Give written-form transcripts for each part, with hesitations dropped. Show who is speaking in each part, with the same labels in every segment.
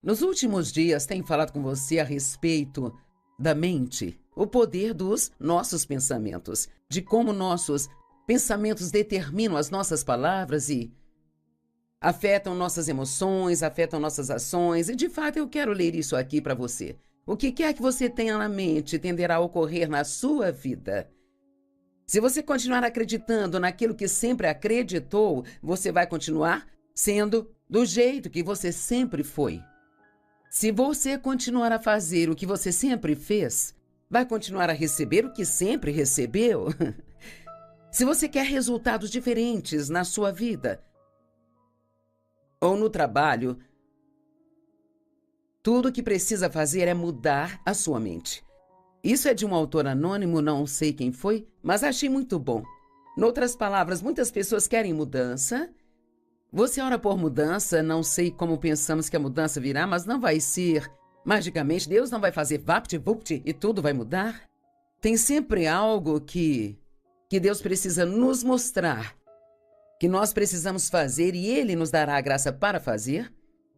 Speaker 1: Nos últimos dias, tenho falado com você a respeito da mente, o poder dos nossos pensamentos, de como nossos pensamentos determinam as nossas palavras e afetam nossas emoções, afetam nossas ações. E de fato eu quero ler isso aqui para você. O que quer que você tenha na mente tenderá a ocorrer na sua vida. Se você continuar acreditando naquilo que sempre acreditou, você vai continuar sendo do jeito que você sempre foi. Se você continuar a fazer o que você sempre fez, vai continuar a receber o que sempre recebeu. Se você quer resultados diferentes na sua vida ou no trabalho, tudo o que precisa fazer é mudar a sua mente. Isso é de um autor anônimo, não sei quem foi, mas achei muito bom. Noutras palavras, muitas pessoas querem mudança. Você ora por mudança, não sei como pensamos que a mudança virá, mas não vai ser magicamente. Deus não vai fazer vapt-vupt e tudo vai mudar. Tem sempre algo que Deus precisa nos mostrar, que nós precisamos fazer e Ele nos dará a graça para fazer.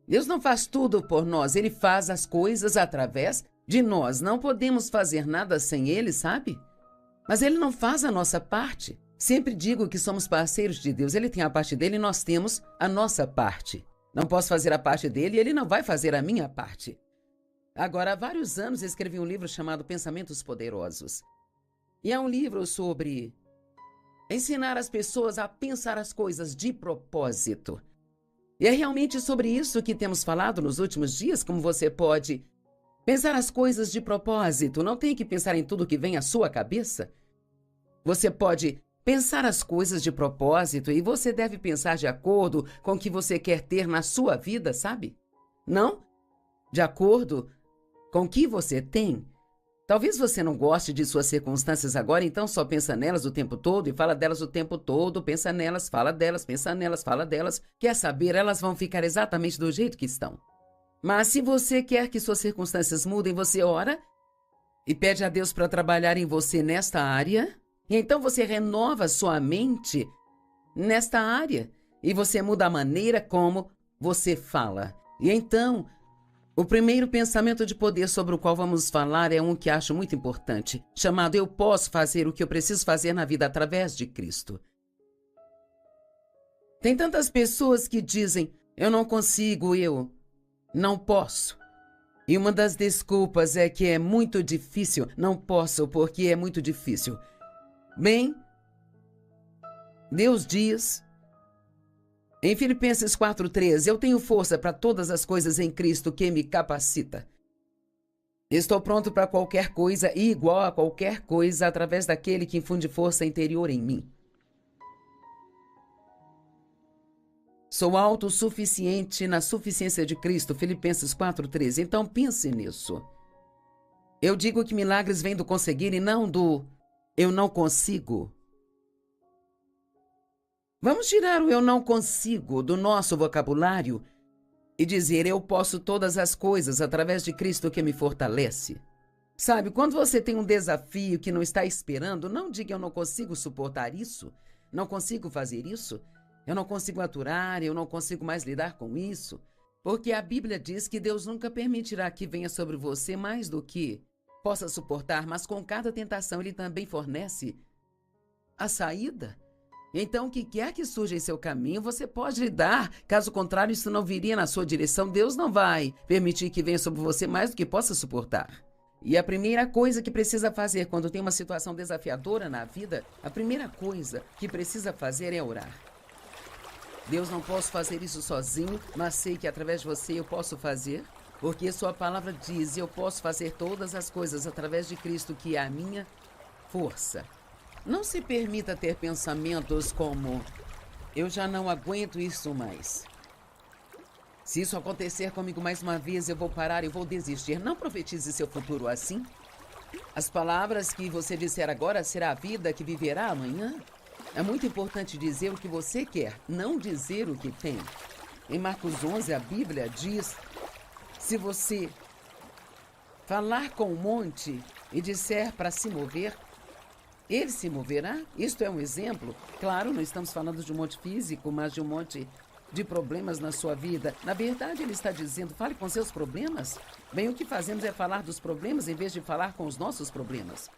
Speaker 1: Deus não faz tudo por nós, Ele faz as coisas através de nós. Não podemos fazer nada sem Ele, sabe? Mas Ele não faz a nossa parte. Sempre digo que somos parceiros de Deus. Ele tem a parte dele e nós temos a nossa parte. Não posso fazer a parte dele e ele não vai fazer a minha parte. Agora, há vários anos escrevi um livro chamado Pensamentos Poderosos. E é um livro sobre ensinar as pessoas a pensar as coisas de propósito. E é realmente sobre isso que temos falado nos últimos dias, como você pode pensar as coisas de propósito. Não tem que pensar em tudo que vem à sua cabeça. Você pode pensar as coisas de propósito e você deve pensar de acordo com o que você quer ter na sua vida, sabe? Não de acordo com o que você tem. Talvez você não goste de suas circunstâncias agora, então só pensa nelas o tempo todo e fala delas o tempo todo, pensa nelas, fala delas, pensa nelas, fala delas. Quer saber, elas vão ficar exatamente do jeito que estão. Mas se você quer que suas circunstâncias mudem, você ora e pede a Deus para trabalhar em você nesta área. E então você renova sua mente nesta área e você muda a maneira como você fala. E então, o primeiro pensamento de poder sobre o qual vamos falar é um que acho muito importante, chamado Eu posso fazer o que eu preciso fazer na vida através de Cristo. Tem tantas pessoas que dizem, eu não consigo, eu não posso. E uma das desculpas é que é muito difícil. Não posso porque é muito difícil. Bem, Deus diz em Filipenses 4:13, eu tenho força para todas as coisas em Cristo que me capacita. Estou pronto para qualquer coisa e igual a qualquer coisa através daquele que infunde força interior em mim. Sou autossuficiente na suficiência de Cristo, Filipenses 4:13. Então pense nisso. Eu digo que milagres vêm do conseguir e não do eu não consigo. Vamos tirar o eu não consigo do nosso vocabulário e dizer eu posso todas as coisas através de Cristo que me fortalece. Sabe, quando você tem um desafio que não está esperando, não diga eu não consigo suportar isso, não consigo fazer isso, eu não consigo aturar, eu não consigo mais lidar com isso, porque a Bíblia diz que Deus nunca permitirá que venha sobre você mais do que possa suportar, mas com cada tentação Ele também fornece a saída. Então, o que quer que surja em seu caminho, você pode lidar. Caso contrário, isso não viria na sua direção. Deus não vai permitir que venha sobre você mais do que possa suportar. E a primeira coisa que precisa fazer quando tem uma situação desafiadora na vida, a primeira coisa que precisa fazer é orar. Deus, não posso fazer isso sozinho, mas sei que através de você eu posso fazer. Porque sua palavra diz, eu posso fazer todas as coisas através de Cristo, que é a minha força. Não se permita ter pensamentos como, eu já não aguento isso mais. Se isso acontecer comigo mais uma vez, eu vou parar, eu vou desistir. Não profetize seu futuro assim. As palavras que você disser agora será a vida que viverá amanhã. É muito importante dizer o que você quer, não dizer o que tem. Em Marcos 11, a Bíblia diz, se você falar com o monte e disser para se mover, ele se moverá. Isto é um exemplo. Claro, não estamos falando de um monte físico, mas de um monte de problemas na sua vida. Na verdade, ele está dizendo, fale com seus problemas. Bem, o que fazemos é falar dos problemas em vez de falar com os nossos problemas.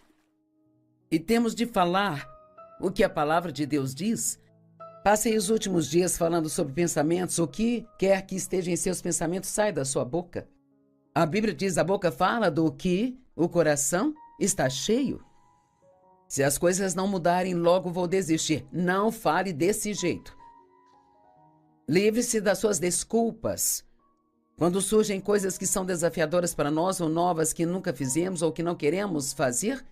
Speaker 1: E temos de falar o que a palavra de Deus diz. Passei os últimos dias falando sobre pensamentos. O que quer que esteja em seus pensamentos sai da sua boca. A Bíblia diz, a boca fala do que o coração está cheio. Se as coisas não mudarem, logo vou desistir. Não fale desse jeito. Livre-se das suas desculpas. Quando surgem coisas que são desafiadoras para nós ou novas que nunca fizemos ou que não queremos fazer,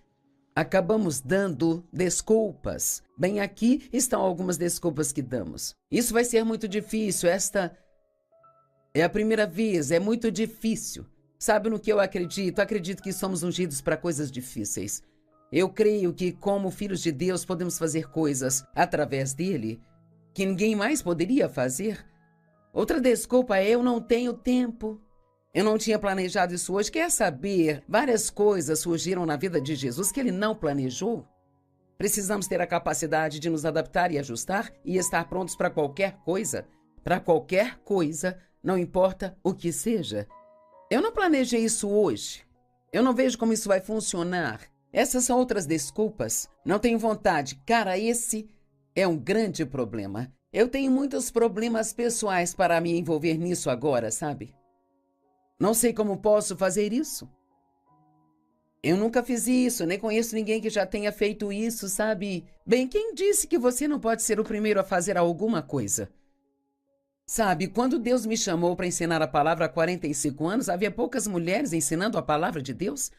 Speaker 1: acabamos dando desculpas. Bem, aqui estão algumas desculpas que damos. Isso vai ser muito difícil. Esta é a primeira vez. É muito difícil. Sabe no que eu acredito? Acredito que somos ungidos para coisas difíceis. Eu creio que, como filhos de Deus, podemos fazer coisas através dele que ninguém mais poderia fazer. Outra desculpa é eu não tenho tempo. Eu não tinha planejado isso hoje. Quer saber? Várias coisas surgiram na vida de Jesus que ele não planejou. Precisamos ter a capacidade de nos adaptar e ajustar e estar prontos para qualquer coisa. Para qualquer coisa, não importa o que seja. Eu não planejei isso hoje. Eu não vejo como isso vai funcionar. Essas são outras desculpas. Não tenho vontade. Cara, esse é um grande problema. Eu tenho muitos problemas pessoais para me envolver nisso agora, sabe? Não sei como posso fazer isso. Eu nunca fiz isso, nem conheço ninguém que já tenha feito isso, sabe? Bem, quem disse que você não pode ser o primeiro a fazer alguma coisa? Sabe, quando Deus me chamou para ensinar a palavra há 45 anos, havia poucas mulheres ensinando a palavra de Deus.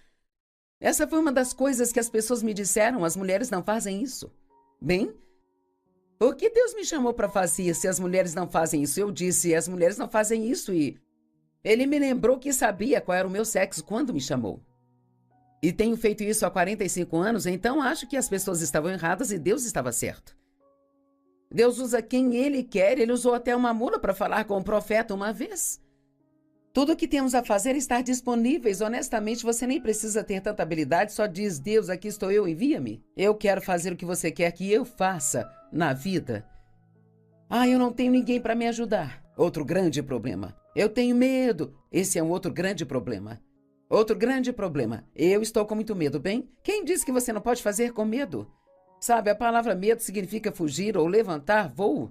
Speaker 1: Essa foi uma das coisas que as pessoas me disseram, as mulheres não fazem isso. Bem, por que Deus me chamou para fazer se as mulheres não fazem isso? Eu disse, as mulheres não fazem isso e ele me lembrou que sabia qual era o meu sexo quando me chamou. E tenho feito isso há 45 anos, então acho que as pessoas estavam erradas e Deus estava certo. Deus usa quem ele quer, ele usou até uma mula para falar com o profeta uma vez. Tudo o que temos a fazer é estar disponíveis. Honestamente, você nem precisa ter tanta habilidade, só diz, Deus, aqui estou eu, envia-me. Eu quero fazer o que você quer que eu faça na vida. Eu não tenho ninguém para me ajudar. Outro grande problema. Eu tenho medo. Esse é um outro grande problema. Outro grande problema. Eu estou com muito medo, bem? Quem disse que você não pode fazer com medo? Sabe, a palavra medo significa fugir ou levantar voo.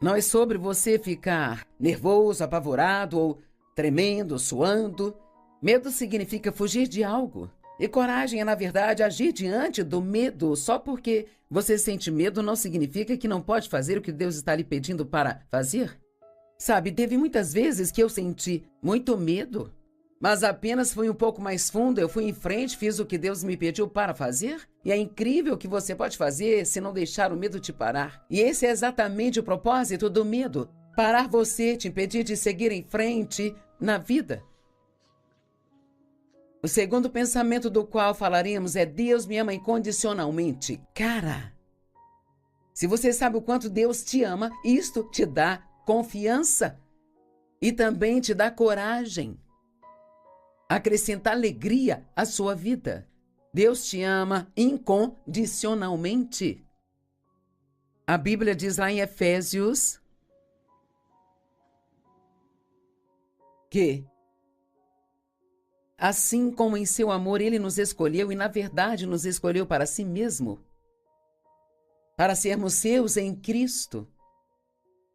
Speaker 1: Não é sobre você ficar nervoso, apavorado ou tremendo, suando. Medo significa fugir de algo. E coragem é, na verdade, agir diante do medo. Só porque você sente medo não significa que não pode fazer o que Deus está lhe pedindo para fazer. Sabe, teve muitas vezes que eu senti muito medo, mas apenas fui um pouco mais fundo, eu fui em frente, fiz o que Deus me pediu para fazer. E é incrível o que você pode fazer se não deixar o medo te parar. E esse é exatamente o propósito do medo. Parar você, te impedir de seguir em frente na vida. O segundo pensamento do qual falaremos é Deus me ama incondicionalmente. Cara, se você sabe o quanto Deus te ama, isto te dá confiança e também te dá coragem. Acrescenta alegria à sua vida. Deus te ama incondicionalmente. A Bíblia diz lá em Efésios que assim como em seu amor ele nos escolheu e na verdade nos escolheu para si mesmo, para sermos seus em Cristo.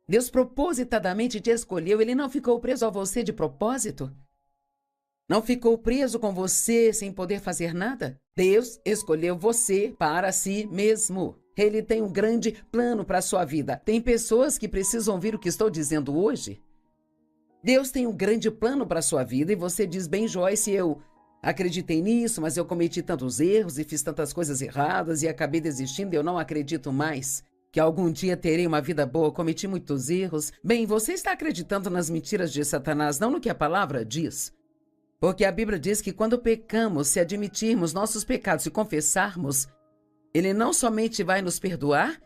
Speaker 1: Deus propositadamente te escolheu, ele não ficou preso a você de propósito. Não ficou preso com você sem poder fazer nada? Deus escolheu você para si mesmo. Ele tem um grande plano para a sua vida. Tem pessoas que precisam ouvir o que estou dizendo hoje. Deus tem um grande plano para a sua vida e você diz, bem, Joyce, eu acreditei nisso, mas eu cometi tantos erros e fiz tantas coisas erradas e acabei desistindo e eu não acredito mais que algum dia terei uma vida boa, cometi muitos erros. Bem, você está acreditando nas mentiras de Satanás, não no que a palavra diz. Porque a Bíblia diz que quando pecamos, se admitirmos nossos pecados e confessarmos, ele não somente vai nos perdoar,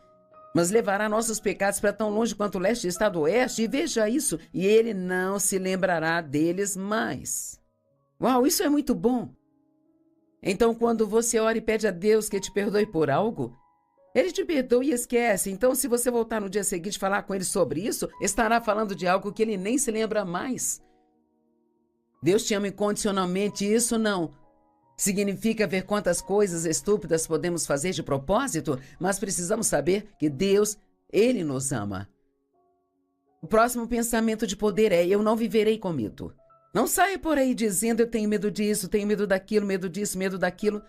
Speaker 1: mas levará nossos pecados para tão longe quanto o leste está do oeste, e veja isso, e ele não se lembrará deles mais. Uau, isso é muito bom. Então, quando você ora e pede a Deus que te perdoe por algo, Ele te perdoa e esquece. Então, se você voltar no dia seguinte e falar com ele sobre isso, estará falando de algo que ele nem se lembra mais. Deus te ama incondicionalmente, e isso não significa ver quantas coisas estúpidas podemos fazer de propósito, mas precisamos saber que Deus, Ele nos ama. O próximo pensamento de poder é: eu não viverei com medo. Não saia por aí dizendo: eu tenho medo disso, tenho medo daquilo, medo disso, medo daquilo.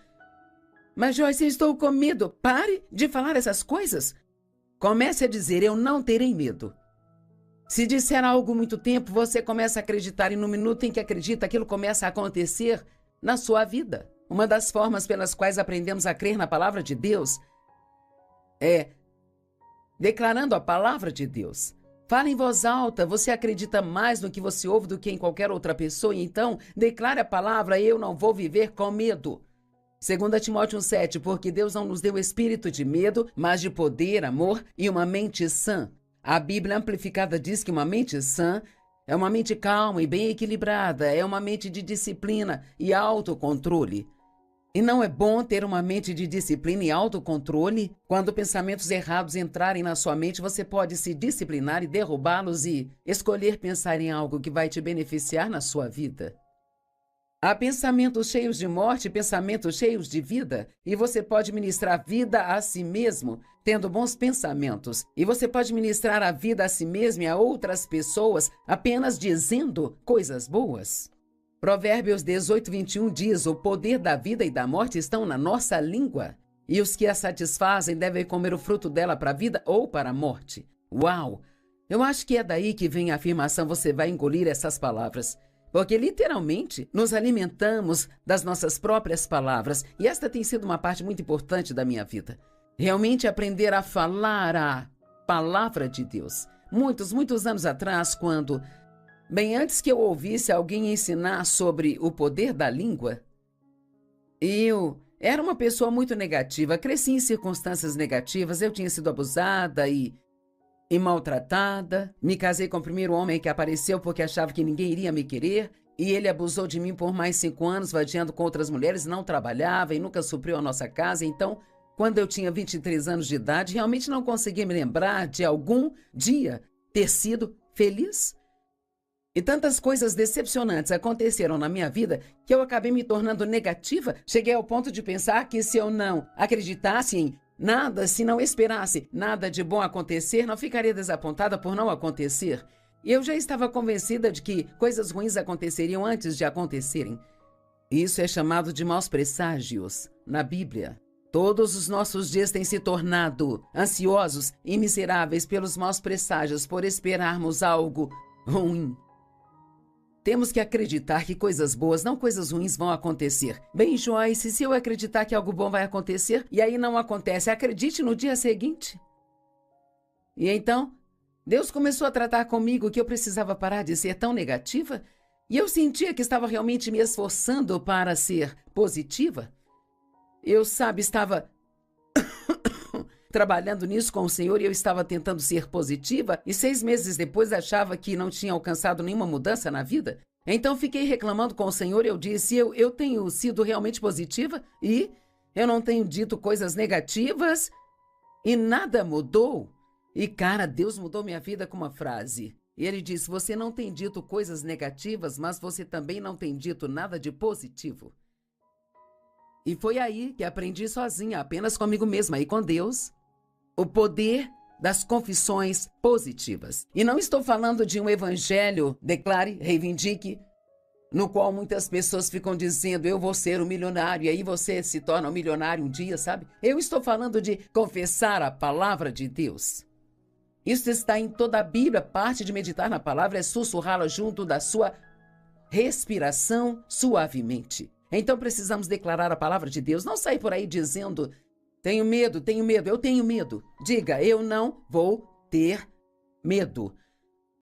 Speaker 1: Mas Joyce, eu estou com medo. Pare de falar essas coisas. Comece a dizer: eu não terei medo. Se disser algo muito tempo, você começa a acreditar, e no minuto em que acredita, aquilo começa a acontecer na sua vida. Uma das formas pelas quais aprendemos a crer na palavra de Deus é declarando a palavra de Deus. Fala em voz alta, você acredita mais no que você ouve do que em qualquer outra pessoa, e então declare a palavra: eu não vou viver com medo. 2 Timóteo 1,7, porque Deus não nos deu espírito de medo, mas de poder, amor e uma mente sã. A Bíblia Amplificada diz que uma mente sã é uma mente calma e bem equilibrada, é uma mente de disciplina e autocontrole. E não é bom ter uma mente de disciplina e autocontrole? Quando pensamentos errados entrarem na sua mente, você pode se disciplinar e derrubá-los e escolher pensar em algo que vai te beneficiar na sua vida. Há pensamentos cheios de morte e pensamentos cheios de vida, e você pode ministrar vida a si mesmo, tendo bons pensamentos. E você pode ministrar a vida a si mesmo e a outras pessoas apenas dizendo coisas boas. Provérbios 18:21 diz: o poder da vida e da morte estão na nossa língua, e os que a satisfazem devem comer o fruto dela para a vida ou para a morte. Uau! Eu acho que é daí que vem a afirmação: você vai engolir essas palavras. Porque literalmente nos alimentamos das nossas próprias palavras, e esta tem sido uma parte muito importante da minha vida. Realmente aprender a falar a palavra de Deus. Muitos anos atrás, quando, bem antes que eu ouvisse alguém ensinar sobre o poder da língua, eu era uma pessoa muito negativa, cresci em circunstâncias negativas, eu tinha sido abusada e maltratada. Me casei com o primeiro homem que apareceu porque achava que ninguém iria me querer, e ele abusou de mim por mais 5 anos, vadiando com outras mulheres, não trabalhava e nunca supriu a nossa casa. Então, quando eu tinha 23 anos de idade, realmente não conseguia me lembrar de algum dia ter sido feliz. E tantas coisas decepcionantes aconteceram na minha vida que eu acabei me tornando negativa. Cheguei ao ponto de pensar que se eu não acreditasse em nada, se não esperasse nada de bom acontecer, não ficaria desapontada por não acontecer. E eu já estava convencida de que coisas ruins aconteceriam antes de acontecerem. Isso é chamado de maus presságios na Bíblia. Todos os nossos dias têm se tornado ansiosos e miseráveis pelos maus presságios, por esperarmos algo ruim. Temos que acreditar que coisas boas, não coisas ruins, vão acontecer. Bem, Joyce, se eu acreditar que algo bom vai acontecer e aí não acontece, acredite no dia seguinte. E então, Deus começou a tratar comigo que eu precisava parar de ser tão negativa, e eu sentia que estava realmente me esforçando para ser positiva. Eu, estava trabalhando nisso com o Senhor, e eu estava tentando ser positiva, e 6 meses depois achava que não tinha alcançado nenhuma mudança na vida. Então fiquei reclamando com o Senhor, e eu disse: eu tenho sido realmente positiva e eu não tenho dito coisas negativas e nada mudou. E cara, Deus mudou minha vida com uma frase. E ele disse: você não tem dito coisas negativas, mas você também não tem dito nada de positivo. E foi aí que aprendi sozinha, apenas comigo mesma e com Deus, o poder das confissões positivas. E não estou falando de um evangelho, declare, reivindique, no qual muitas pessoas ficam dizendo: eu vou ser um milionário, e aí você se torna um milionário um dia, sabe? Eu estou falando de confessar a palavra de Deus. Isso está em toda a Bíblia. Parte de meditar na palavra é sussurrá-la junto da sua respiração suavemente. Então precisamos declarar a palavra de Deus. Não sair por aí dizendo: tenho medo, eu tenho medo. Diga: eu não vou ter medo.